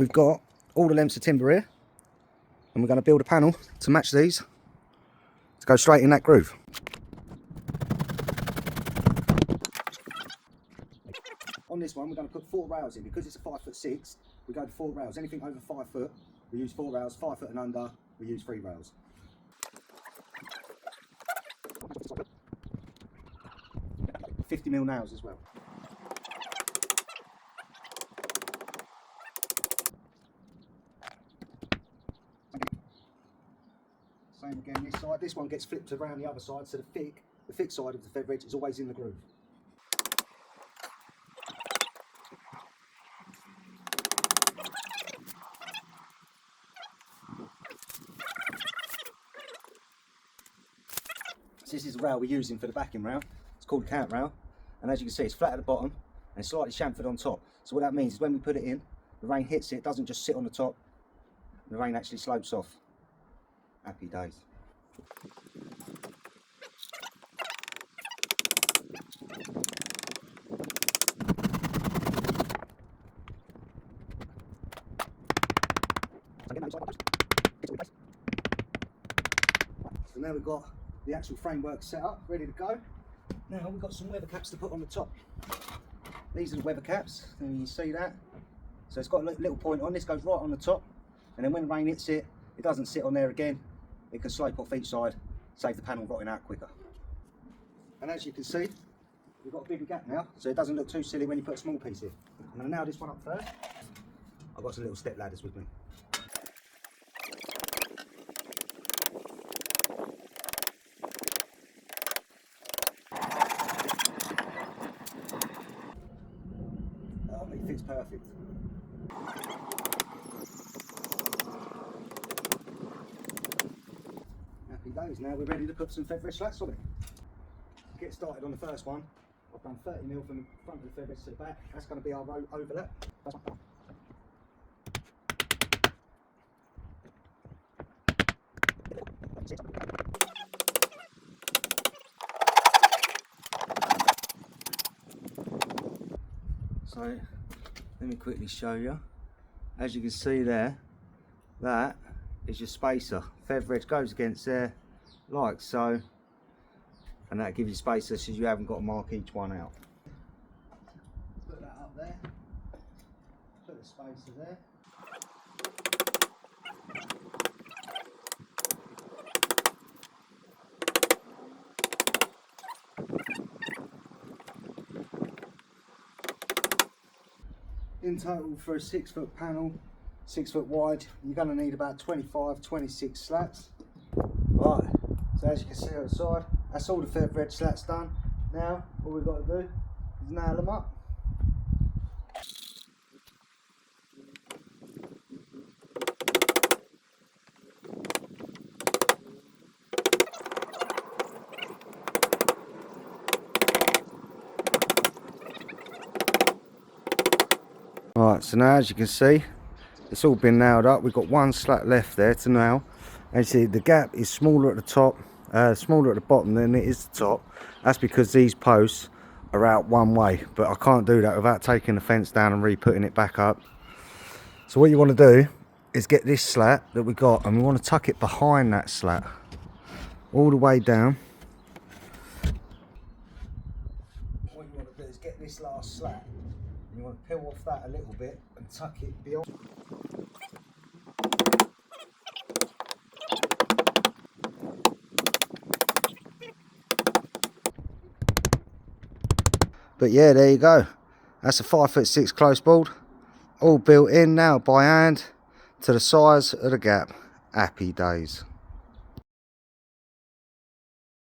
We've got all the lengths of timber here, and we're going to build a panel to match these to go straight in that groove. On this one, we're going to put 4 rails in. Because it's a 5'6", we go to 4 rails. Anything over 5 foot, we use 4 rails. 5 foot and under, we use 3 rails. $50mm nails as well. Same again this side. This one gets flipped around the other side, so the thick side of the feather edge is always in the groove. So this is the rail we're using for the backing rail. It's called a cant rail, and as you can see, it's flat at the bottom and slightly chamfered on top. So what that means is when we put it in, the rain hits it, it doesn't just sit on the top, the rain actually slopes off. Happy days. So now we've got the actual framework set up, ready to go. Now we've got some weather caps to put on the top. These are the weather caps, and you see that. So it's got a little point on, this goes right on the top, and then when the rain hits it, it doesn't sit on there again. It can slope off each side, save the panel rotting out quicker. And as you can see, we've got a bigger gap now, so it doesn't look too silly when you put a small piece in. I'm going to nail this one up first. I've got some little step ladders with me. It fits perfect. Happy days. Now we're ready to put some feather edge slats on it. To get started on the first one, I've done 30mm from the front of the feather edge to the back. That's going to be our overlap. So let me quickly show you. As you can see there, that is your spacer. Feather edge goes against there like so, and that gives you spacer so you haven't got to mark each one out. Put that up there, put the spacer there. In total, for a 6 foot panel, 6 foot wide, you're going to need about 25, 26 slats. Right, so as you can see on the side, that's all the feather edge slats done. Now, all we've got to do is nail them up. Right, so now as you can see, it's all been nailed up. We've got one slat left there to nail. As you see, the gap is smaller at the top, smaller at the bottom than it is the top. That's because these posts are out one way, but I can't do that without taking the fence down and re-putting it back up. So what you want to do is get this slat that we got, and we want to tuck it behind that slat all the way down. What you want to do is get this last slat, and you want to peel off that a little bit and tuck it beyond. But yeah, there you go. That's a 5'6" closeboard, all built in now by hand to the size of the gap. Happy days.